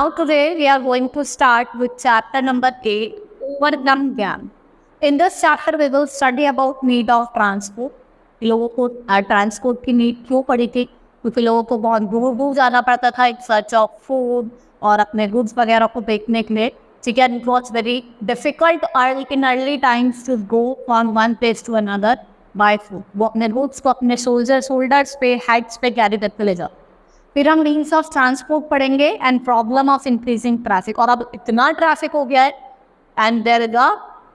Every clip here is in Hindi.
Now today we are going to start with chapter number 8, Overcome Gyan. In this chapter we will study about need of transport. लोगों को ट्रांसपोर्ट की नीड क्यों पड़ी थी, क्योंकि लोगों को बहुत दूर दूर जाना पड़ता था इन सर्च ऑफ फूड और अपने गुड्स वगैरह को बेचने के लिए. ठीक है, it was very difficult in early times to go from one place to another by food. वो अपने गुड्स को अपने शोल्डर्स पे हेड्स पे कैरी करके ले जाओ. फिर हम मीन्स ऑफ ट्रांसपोर्ट पढ़ेंगे and problem of increasing traffic. और अब इतना ट्रैफिक हो गया है and there is a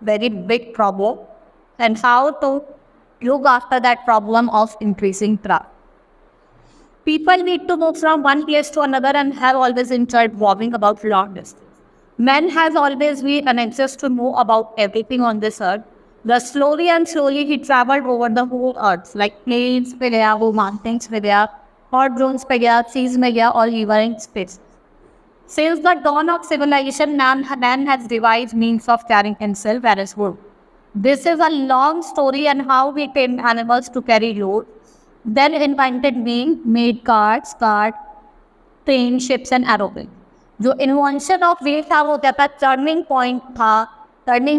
very big problem and how to look after that problem of increasing traffic. People need to move from one place to another and have always enjoyed walking about long distance. Man has always been anxious to know about everything on this earth. The slowly he traveled over the whole earth, like plains पे गया, वो mountains पे गया, hot zones पे गया, seas में गया, और even in space. Since the dawn of civilization, man has devised means of carrying himself and his work. This is a long story and how we trained animals to carry load. Then invented being made cars, train, ships and aeroplanes. जो invention of wheel था वो क्या था, turning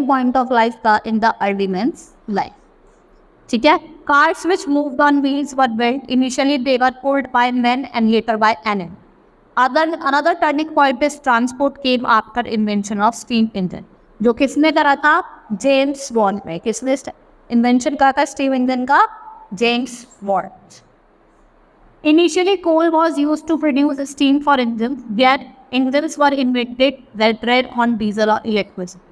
point of life था in the early man's life. ठीक है, cars which moved on wheels were built. Initially they were pulled by men and later by animals. Another turning point is transport came after invention of steam engine. जो किसने करा था, जेम्स वॉट में. किसने इन्वेंशन करा था स्टीम इंजन का, James Watt. Initially coal was use to produce steam for engine, yet engines were invented that ran on diesel or electricity.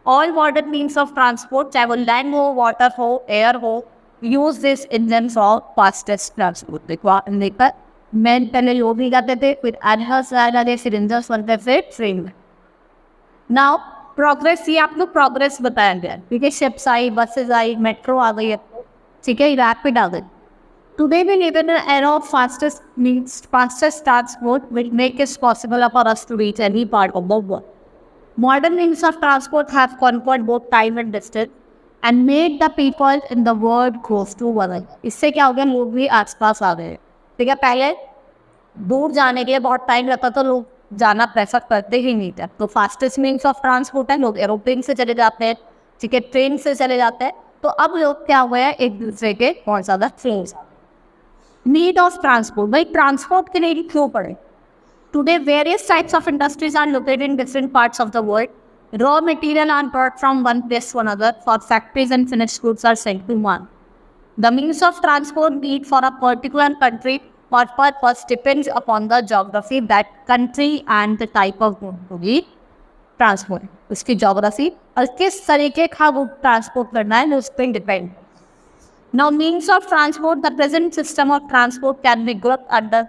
All modern means of transport, चाहे वो लैंड हो, वाटर हो, एयर हो, use this engine for fastest transport. देखा मैन पहले लोग भी जाते थे, फिर एनहर्स फिर इंजन बनते थे ट्रेन में. नाउ प्रोग्रेस, ये आपको प्रोग्रेस बताया गया, ठीक है. शिप्स आई, बसेस आई, मेट्रो आ गई है, ठीक है, रैपिड आ गई. Today we live in an era of fastest transport which make it possible for us to reach any part of the world. Modern means of transport have conquered both time and distance and made the people in the world close to one another. इससे क्या हो गया, लोग भी आसपास आ गए, ठीक है. पहले दूर जाने के लिए बहुत टाइम लगता था, लोग जाना प्रेफर करते ही नहीं थे. तो फास्टेस्ट मीन्स ऑफ ट्रांसपोर्ट है, लोग एरोप्लेन से चले जाते हैं, ठीक है, ट्रेन से चले जाते हैं. तो अब लोग क्या हुए हैं, एक दूसरे के बहुत ज़्यादा क्लोज. नीड ऑफ ट्रांसपोर्ट, भाई ट्रांसपोर्ट के लिए क्यों पड़े. Today various types of industries are located in different parts of the world. Raw material are brought from one place to another for factories and finished goods are sent to one. The means of transport need for a particular country or purpose depends upon the geography that country and the type of good to be transport. उसकी geography और किस तरीके का वो transport करना है उस पर depend. Now means of transport, the present system of transport can be grouped under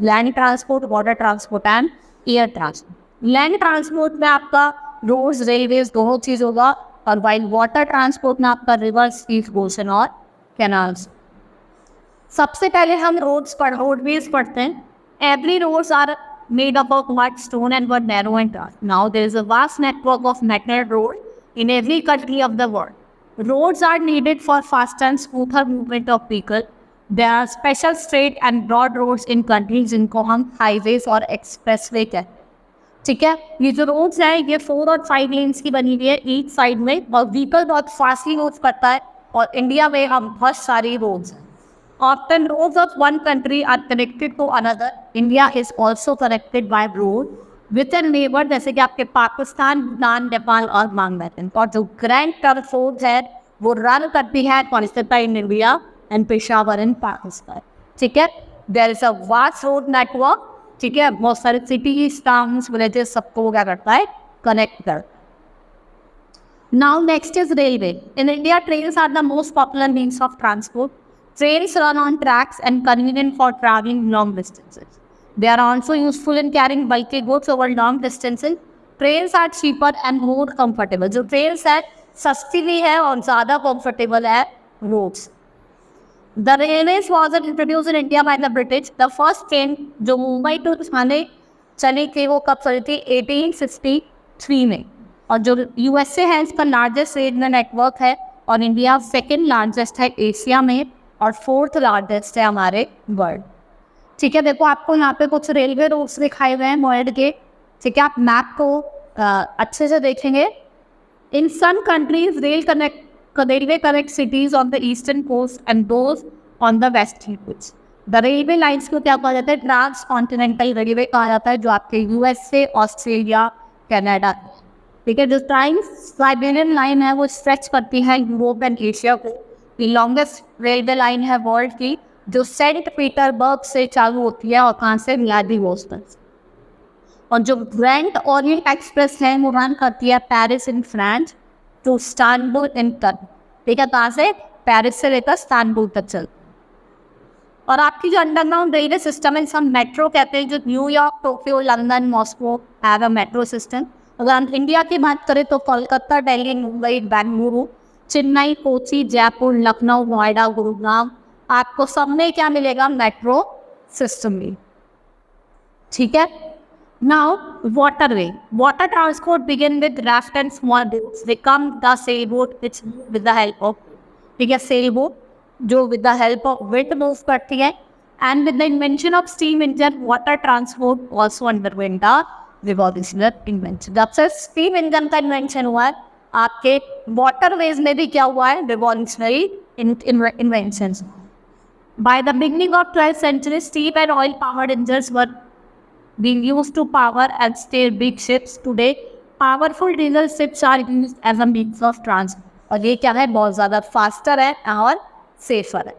land transport, water transport and air transport. Land transport में आपका roads, railways दोनों चीज़ होगा, और while water transport में आपका rivers, seas, ocean और canals. सबसे पहले हम रोडवेज पढ़ते हैं. Every roads are made up of mud, stone and were narrow and dark. Now there is a vast network of metal road in every country of the world. Roads are needed for fast and smoother movement of vehicle. There are special straight and broad roads in countries जिनको हम हाईवेज और एक्सप्रेसवे कहते हैं, ठीक है. ये जो रोड्स हैं ये 4 और 5 लेन्स की बनी हुई है ईच साइड में, और व्हीकल बहुत फास्टली मूव करता है. और इंडिया में हम बहुत सारी रोड्स हैं. Often roads of one country are connected to another. India is also connected by road with a neighbor, जैसे कि आपके पाकिस्तान, भूटान, नेपाल और बांग्लादेश. और जो ग्रैंड टर्फ रोड है वो रन करती है Kolkata in India and Peshawar in Pakistan, ठीक है. There is a vast road network, ठीक है. बहुत सारे सिटीज, टाउन्स, विलेजेस सबको वो क्या करता है, कनेक्ट कर. Now next is railway. In India trains are the most popular means of transport. Trains run on tracks and convenient for traveling long distances. They are also useful in carrying bulky goods over long distances. Trains are cheaper and more comfortable. जो trains है सस्ती भी है और ज़्यादा comfortable है roads. The railways was introduced in India by the British. The first train जो मुंबई टू थाने चली थी वो कब चली थी, 1853 में. और जो USA है इसका लार्जेस्ट रेलवे नेटवर्क है, और इंडिया सेकेंड लार्जेस्ट है एशिया में और 4th लार्जेस्ट है हमारे वर्ल्ड, ठीक है. देखो आपको यहाँ पे कुछ रेलवे रूट्स दिखाए हुए हैं वर्ल्ड के. ठीक है, आप मैप को अच्छे से देखेंगे. In some countries, railway connect cities on the eastern coast and those on the western coast. The railway lines को क्या कहा जाता है? ट्रांस कॉन्टिनेंटल रेलवे कहा जाता है, जो आपके यूएस से ऑस्ट्रेलिया, कनाडा, ठीक है. जो ट्रांस साइबेरियन लाइन है वो स्ट्रेच करती है यूरोप एंड एशिया को. द लॉन्गेस्ट रेलवे लाइन है वर्ल्ड की, जो सेंट पीटरबर्ग से चालू होती है और कहाँ से? व्लादिवोस्टोक. और जो ग्रैंड ओरिएंट एक्सप्रेस है वो रन करती है Paris in France to Istanbul in Turkey. ठीक है, कहाँ से? पेरिस से लेकर इस्तांबुल तक चल. और आपकी जो अंडरग्राउंड रेलवे सिस्टम है, हम मेट्रो कहते हैं, जो New York, Tokyo, London, Moscow have a metro system. अगर हम इंडिया की बात करें तो कोलकाता, दिल्ली, मुंबई, बेंगलुरु, चेन्नई, कोची, जयपुर, लखनऊ, नोएडा, गुरुग्राम, आपको सब में क्या मिलेगा? मेट्रो सिस्टम में. ठीक है. Now, waterway. Water transport begin with raft and small boats. They come the sailboat, which move with the help of, ठीक है, sailboat, जो with the help of wind move करती है. And with the invention of steam engine, water transport also underwent the revolutionary invention. जब से steam engine का invention हुआ है, आपके waterways में भी क्या हुआ है? Revolutionary inventions. By the beginning of 12th century, steam and oil powered engines were being used to power and steer big ships. Today, powerful diesel ships are used as a means of transport. और ये क्या है? बहुत ज़्यादा फास्टर है और सेफर है.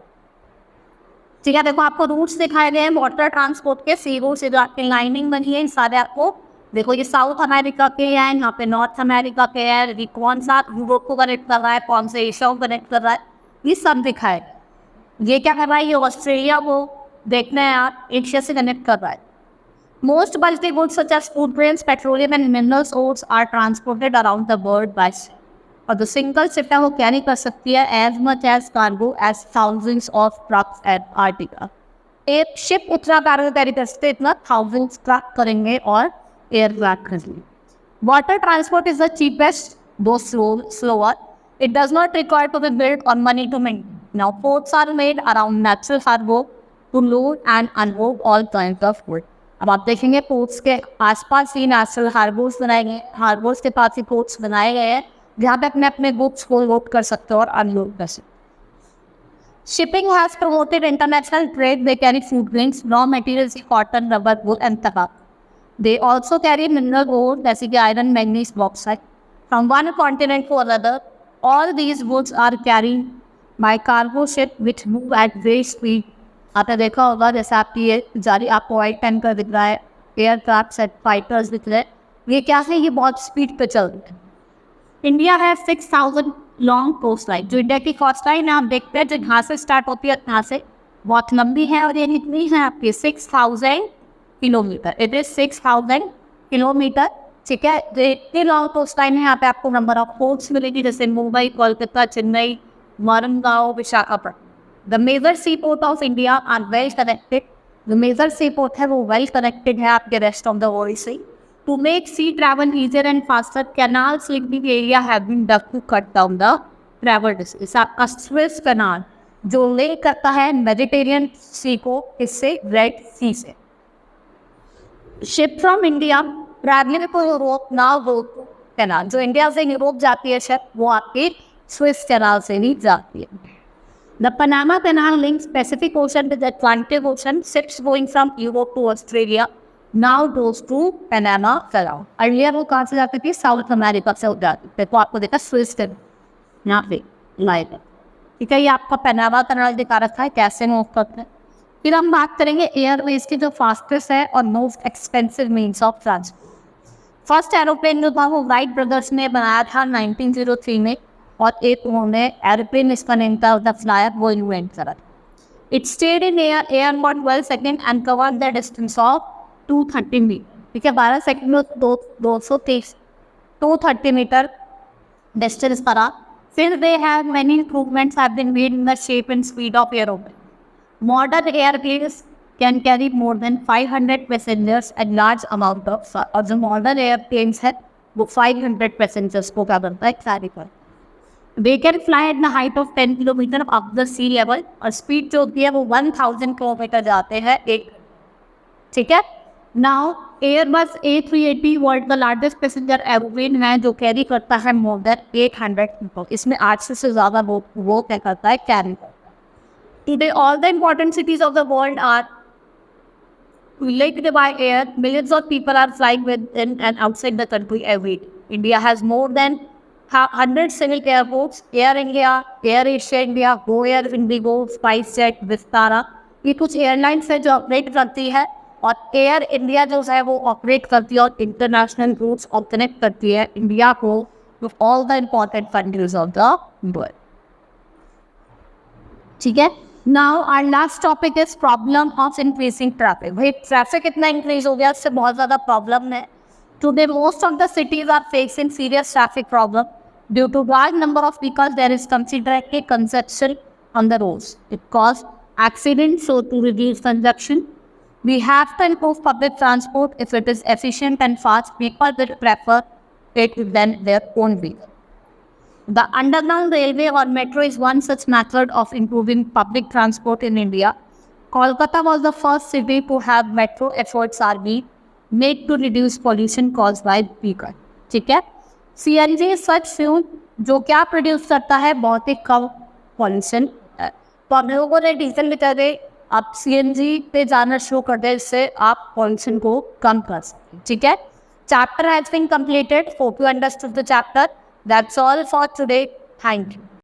ठीक है, देखो आपको रूट्स दिखाए गए हैं वाटर ट्रांसपोर्ट के. सी रूट से जो आपकी लाइनिंग बनी है, सारे आपको देखो, ये साउथ अमेरिका के हैं, यहाँ पे नॉर्थ अमेरिका के हैं. ये कौन सा यूरोप को कनेक्ट कर रहा है, कौन से एशिया को कनेक्ट कर रहा है, ये सब दिखाए. ये क्या कर रहा है? ये ऑस्ट्रेलिया को देखना है आप, एशिया से कनेक्ट कर रहा है. Most bulky goods such as food grains, petroleum and minerals ores are transported around the world by ship. और जो सिंगल शिप है वो कैरी कर सकती है as much as cargo as thousands of trucks and Arctica. एक शिप उतना कार्गो कैरी कर सकते, इतना thousands ट्रक करेंगे और एयरक्राफ्ट करेंगे. Water transport is the cheapest, though slower. It does not require to be built or money to maintain. Now ports are made around natural harbor to load and unload all kinds of goods. अब आप देखेंगे पोर्ट्स के आसपास ही नेशनल हार्बर्स बनाए गए, हार्बर्स के पास ही पोर्ट्स बनाए गए हैं जहाँ पे अपने अपने गुड्स को लोड कर सकते हो और अनलोड कर सकते. Shipping has promoted international trade. They carry food grains, raw materials, cotton, rubber, wool and तंबाकू. They also carry mineral ore जैसे कि iron, manganese, bauxite from one continent to another. All these goods are carried by cargo ship which move at great speed. आपने देखा होगा जैसे आपकी ये जारी आपको वाइट पेन कर दिख रहा है, एयरक्राफ्ट सेट फाइटर्स दिख रहे हैं, ये क्या है? ये बहुत स्पीड पे चल रहे हैं. इंडिया है 6000 लॉन्ग कोस्ट लाइन. जो इंडिया की कोस्ट लाइन है आप देखते हैं, जो यहाँ से स्टार्ट होती है यहाँ से बहुत लंबी है और ये कितनी है आपकी? 6000 किलोमीटर. It is 6000 kilometre. ठीक है, जो इतनी लॉन्ग कोस्ट लाइन है, यहाँ पे आपको नंबर ऑफ पोर्ट्स मिलेगी जैसे Mumbai, Kolkata, Chennai, Warangal, Visakhapatnam. The major seaport of India are well connected. The major seaport है वो well connected है आपके rest of the world से. To make sea travel easier and faster, canals linking the area have been dug to cut down the travel distance. आपका Suez Canal जो लिंक करता है मेडिटेरियन सी को इससे रेड सी से. Ship from India traveling to Europe now go to canal. जो इंडिया से यूरोप जाती है शिप वो आपकी स्विस कैनाल से ही जाती है. The Panama Canal links Pacific Ocean with the Atlantic Ocean. Ships going from Europe to Australia now goes to Panama Canal. Earlier वो कहाँ से जाती थी? साउथ अमेरिका से जाती थी. तो आपको देखा स्विस कैनाल यहाँ पे लाइट है. ठीक है, ये आपका पनामा कैनाल दिखा रखा है कैसे मूव करते हैं. फिर हम बात करेंगे एयरवेज की, जो फास्टेस्ट है और most expensive means of transport. First aeroplane जो था वो राइट ब्रदर्स ने बनाया था 1903 में, और एक उन्होंने एरोप्लेन, इसका नेम था द फ्लायर, वो इन्वेंट करा. It stayed in air for 12 second and cover the distance of 230 metre. ठीक है, 12 सेकेंड में 230 मीटर डिस्टेंस करा. फिर they have many improvements have been made in the shape and speed of aeroplane. Modern airplanes can carry more than 500 passengers and large amount of. और जो मॉडर्न एयरप्लेन्स है वो 500 पैसेंजर्स को क्या करता है? कैरी करता है. They can fly at the height of 10 kilometre of the sea level और स्पीड जो होती है वो 1000 किलोमीटर जाते हैं एक. ठीक है. Now एयरबस A380 वर्ल्ड का लार्जेस्ट पैसेंजर एरोप्लेन है जो कैरी करता है मोर देन 800 पीपल। इसमें 800 से ज़्यादा वो क्या करता है, कैरी करता है। Today all the important cities of the world are linked by air. Millions of people are flying within and outside the country every day. India has more than 100 civil airports. Air India, Air Asia India, Go Air, Indigo, SpiceJet, Vistara, ये कुछ एयरलाइंस है जो ऑपरेट करती है, और एयर इंडिया जो है वो ऑपरेट करती है और इंटरनेशनल रूट्स और कनेक्ट करती है इंडिया को with all the important countries of the world. ठीक है। Now our last topic is problem of increasing traffic. भाई ट्रैफिक इतना इंक्रीज हो गया, इससे बहुत ज़्यादा प्रॉब्लम है। Today most of the cities are facing serious traffic problem due to large number of vehicles. There is considerable congestion on the roads. It causes accidents. So to reduce congestion, we have to improve public transport. If it is efficient and fast, people will prefer it than their own vehicle. The underground railway or metro is one such method of improving public transport in India. Kolkata was the first city to have metro. Efforts are being made to reduce pollution caused by vehicle. ठीक है। CNG सच फ्यूल जो क्या प्रोड्यूस करता है, बहुत ही कम पॉल्यूशन है। तो आप लोगों को डीजल की जगह आप CNG पे जाना शुरू कर दें, इससे आप पॉल्यूशन को कम कर सकते हैं। ठीक है। Chapter has been completed. Hope you understood the chapter. That's all for today. Thank you.